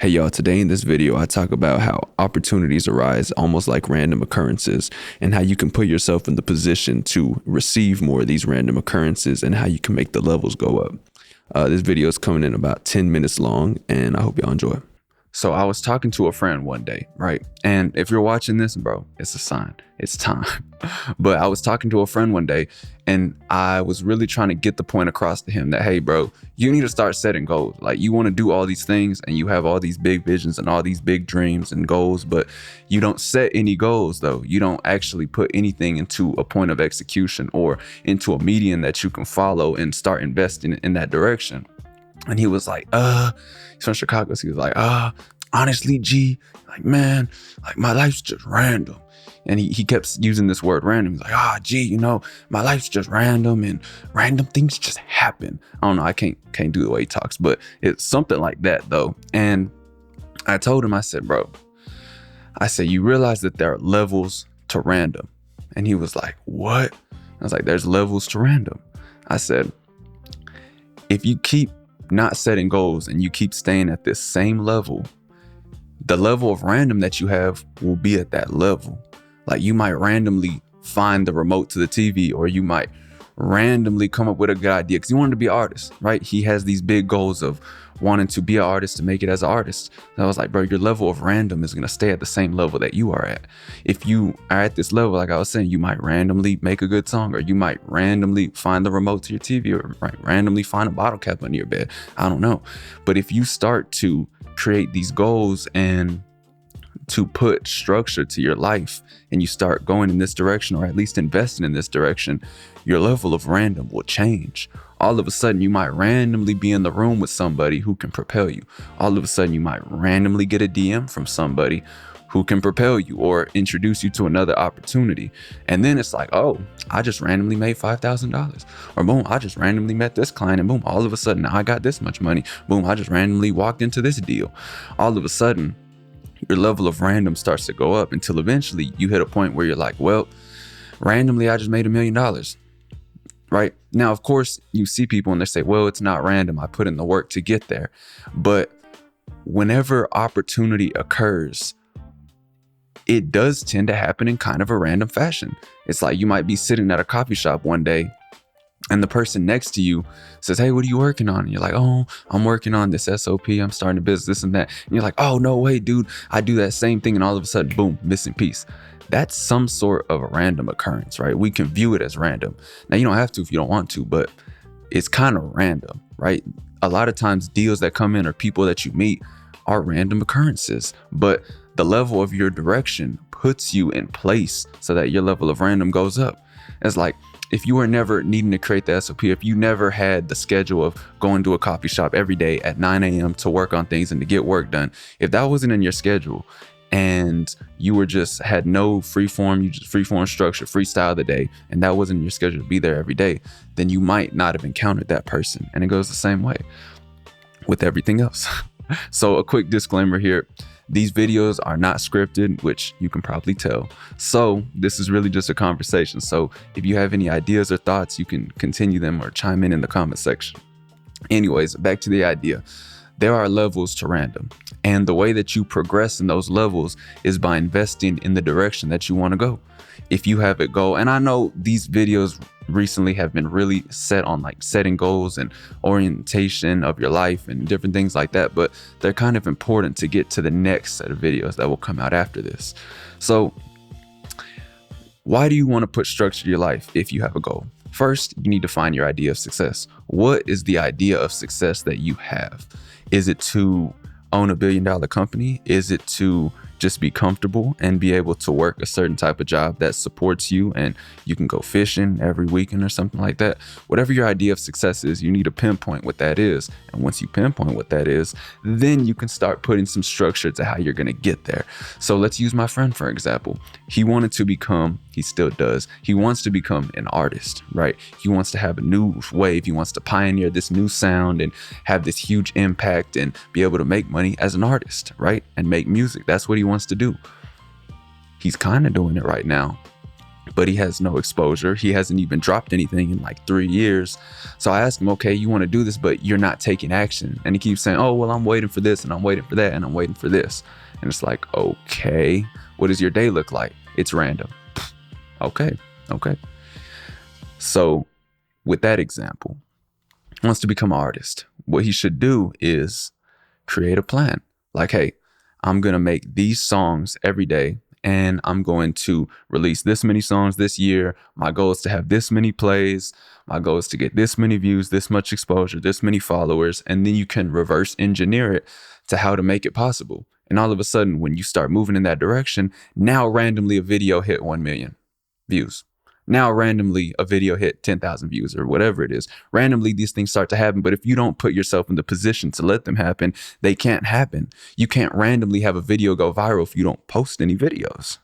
Hey y'all, today in this video, I talk about how opportunities arise almost like random occurrences and how you can put yourself in the position to receive more of these random occurrences and how you can make the levels go up. This video is coming in about 10 minutes long and I hope y'all enjoy. So I was talking to a friend one day, right? And if you're watching this, bro, it's a sign. It's time. But I was talking to a friend one day and I was really trying to get the point across to him that, hey, bro, you need to start setting goals. Like, you want to do all these things and you have all these big visions and all these big dreams and goals, but you don't set any goals, though. You don't actually put anything into a point of execution or into a medium that you can follow and start investing in that direction. And he was like, he's from Chicago. So he was like, honestly, G, like, man, like my life's just random. And he kept using this word random. He's like, G, you know, my life's just random and random things just happen. I don't know. I can't do the way he talks, but it's something like that though. And I told him, I said, bro, you realize that there are levels to random. And he was like, what? I was like, there's levels to random. I said, if you keep not setting goals and you keep staying at this same level, the level of random that you have will be at that level. Like, you might randomly find the remote to the TV, or you might randomly come up with a good idea because he wanted to be an artist, right? He has these big goals of wanting to be an artist, to make it as an artist. And I was like, bro, your level of random is going to stay at the same level that you are at. If you are at this level, like I was saying, you might randomly make a good song, or you might randomly find the remote to your TV, or randomly find a bottle cap under your bed. I don't know. But if you start to create these goals and to put structure to your life, and you start going in this direction, or at least investing in this direction, your level of random will change. All of a sudden, you might randomly be in the room with somebody who can propel you. All of a sudden, you might randomly get a DM from somebody who can propel you or introduce you to another opportunity. And then it's like, oh, I just randomly made $5,000. Or boom, I just randomly met this client, and boom, all of a sudden, now I got this much money. Boom, I just randomly walked into this deal. All of a sudden, your level of random starts to go up until eventually you hit a point where you're like, well, randomly, I just made $1 million. Right now, of course, you see people and they say, well, it's not random. I put in the work to get there. But whenever opportunity occurs, it does tend to happen in kind of a random fashion. It's like you might be sitting at a coffee shop one day and the person next to you says, hey, what are you working on? And you're like, oh, I'm working on this SOP. I'm starting a business, this and that. And you're like, oh, no way, dude. I do that same thing. And all of a sudden, boom, missing piece. That's some sort of a random occurrence, right? We can view it as random. Now, you don't have to if you don't want to, but it's kind of random, right? A lot of times deals that come in or people that you meet are random occurrences, but the level of your direction puts you in place so that your level of random goes up. It's like, if you were never needing to create the SOP, if you never had the schedule of going to a coffee shop every day at 9 a.m. to work on things and to get work done, if that wasn't in your schedule and you were just had no freeform structure, freestyle the day, and that wasn't in your schedule to be there every day, then you might not have encountered that person. And it goes the same way with everything else. So a quick disclaimer here. These videos are not scripted, which you can probably tell. So this is really just a conversation. So if you have any ideas or thoughts, you can continue them or chime in the comment section. Anyways, back to the idea. There are levels to random. And the way that you progress in those levels is by investing in the direction that you want to go. If you have a goal, and I know these videos recently have been really set on like setting goals and orientation of your life and different things like that, but they're kind of important to get to the next set of videos that will come out after this. So why do you want to put structure to your life if you have a goal? First, you need to find your idea of success. What is the idea of success that you have? Is it to own $1 billion company? Is it to just be comfortable and be able to work a certain type of job that supports you and you can go fishing every weekend or something like that? Whatever your idea of success is, you need to pinpoint what that is. And once you pinpoint what that is, then you can start putting some structure to how you're going to get there. So let's use my friend, for example. He wanted to become, he still does, he wants to become an artist, right? He wants to have a new wave. He wants to pioneer this new sound and have this huge impact and be able to make money as an artist, right? And make music. That's what he wants to do. He's kind of doing it right now. but he has no exposure. He hasn't even dropped anything in like 3 years. So I asked him, okay, you want to do this, but you're not taking action. And he keeps saying, oh, well, I'm waiting for this and I'm waiting for that and I'm waiting for this. And it's like, okay, what does your day look like? It's random. Okay. So with that example, he wants to become an artist. What he should do is create a plan. Like, hey, I'm going to make these songs every day and I'm going to release this many songs this year. My goal is to have this many plays. My goal is to get this many views, this much exposure, this many followers. And then you can reverse engineer it to how to make it possible. And all of a sudden, when you start moving in that direction, now randomly a video hit 1 million views. Now randomly a video hit 10,000 views or whatever it is. Randomly these things start to happen. But if you don't put yourself in the position to let them happen, they can't happen. You can't randomly have a video go viral if you don't post any videos.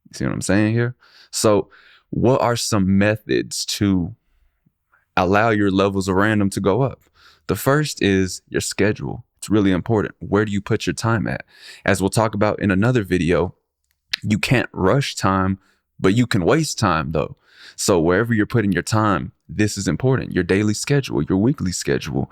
You see what I'm saying here? So what are some methods to allow your levels of random to go up? The first is your schedule. It's really important. Where do you put your time at? As we'll talk about in another video, you can't rush time, but you can waste time though. So wherever you're putting your time, this is important. Your daily schedule, your weekly schedule.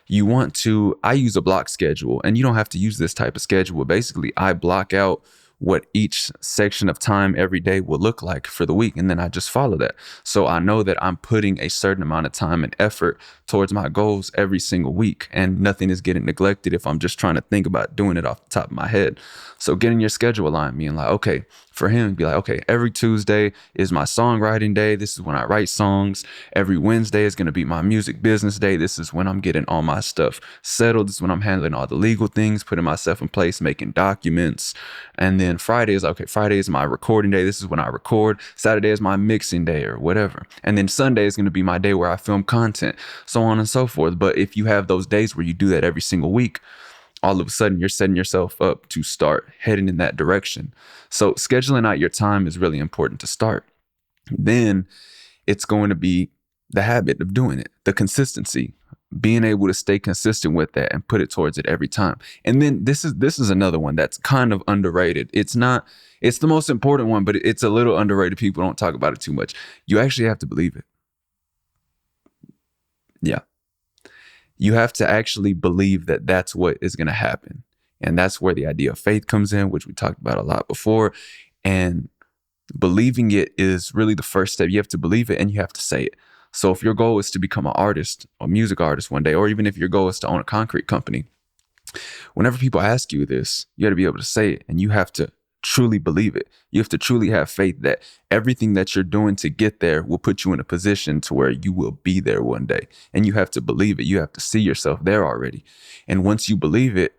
I use a block schedule, and you don't have to use this type of schedule. Basically, I block out what each section of time every day will look like for the week. And then I just follow that. So I know that I'm putting a certain amount of time and effort towards my goals every single week, and nothing is getting neglected if I'm just trying to think about doing it off the top of my head. So getting your schedule aligned, being like, okay, for him, be like, okay, every Tuesday is my songwriting day. This is when I write songs. Every Wednesday is going to be my music business day. This is when I'm getting all my stuff settled. This is when I'm handling all the legal things, putting myself in place, making documents. And then Friday is my recording day. This is when I record. Saturday is my mixing day or whatever. And then Sunday is going to be my day where I film content, so on and so forth. But if you have those days where you do that every single week, all of a sudden you're setting yourself up to start heading in that direction. So scheduling out your time is really important to start. Then it's going to be the habit of doing it, the consistency, being able to stay consistent with that and put it towards it every time. And then this is another one that's kind of underrated. It's the most important one, but it's a little underrated. People don't talk about it too much. You actually have to believe it. Yeah. You have to actually believe that that's what is going to happen. And that's where the idea of faith comes in, which we talked about a lot before. And believing it is really the first step. You have to believe it and you have to say it. So if your goal is to become an artist, a music artist one day, or even if your goal is to own a concrete company, whenever people ask you this, you got to be able to say it, and you have to truly believe it. You have to truly have faith that everything that you're doing to get there will put you in a position to where you will be there one day. And you have to believe it. You have to see yourself there already. And once you believe it,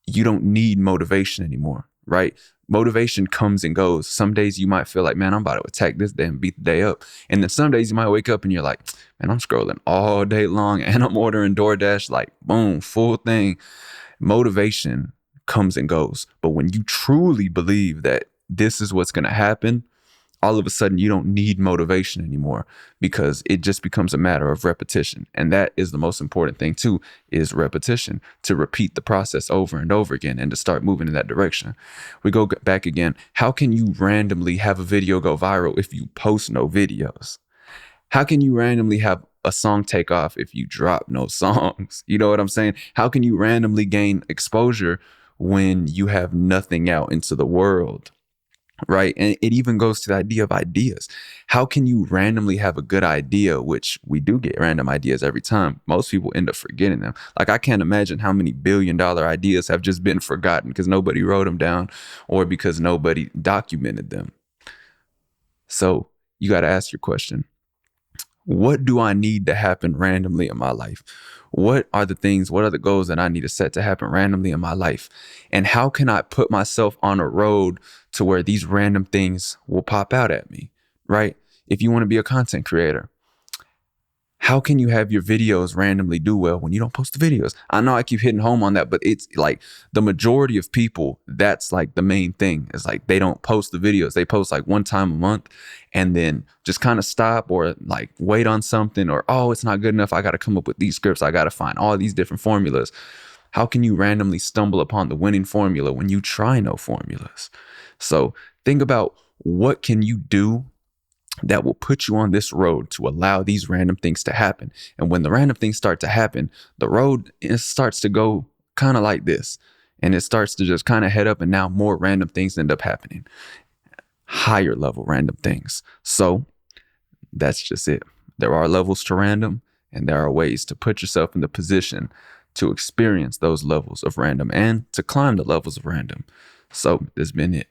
you don't need motivation anymore, right? Motivation comes and goes. Some days you might feel like, man, I'm about to attack this day and beat the day up. And then some days you might wake up and you're like, man, I'm scrolling all day long and I'm ordering DoorDash, like boom, full thing. Motivation comes and goes. But when you truly believe that this is what's going to happen, all of a sudden you don't need motivation anymore, because it just becomes a matter of repetition. And that is the most important thing too, is repetition, to repeat the process over and over again and to start moving in that direction. We go back again. How can you randomly have a video go viral if you post no videos? How can you randomly have a song take off if you drop no songs? You know what I'm saying? How can you randomly gain exposure when you have nothing out into the world? Right. And it even goes to the idea of ideas. How can you randomly have a good idea, which we do get random ideas every time? Most people end up forgetting them. Like, I can't imagine how many billion-dollar ideas have just been forgotten because nobody wrote them down or because nobody documented them. So you got to ask your question. What do I need to happen randomly in my life? What are the goals that I need to set to happen randomly in my life? And how can I put myself on a road to where these random things will pop out at me, right? If you want to be a content creator, how can you have your videos randomly do well when you don't post the videos? I know I keep hitting home on that, but it's like the majority of people, that's like the main thing. It's like they don't post the videos. They post like one time a month and then just kind of stop, or like wait on something, or, oh, it's not good enough. I got to come up with these scripts. I got to find all these different formulas. How can you randomly stumble upon the winning formula when you try no formulas? So think about, what can you do that will put you on this road to allow these random things to happen. And when the random things start to happen, the road starts to go kind of like this. And it starts to just kind of head up, and now more random things end up happening. Higher level random things. So that's just it. There are levels to random, and there are ways to put yourself in the position to experience those levels of random and to climb the levels of random. So this has been it.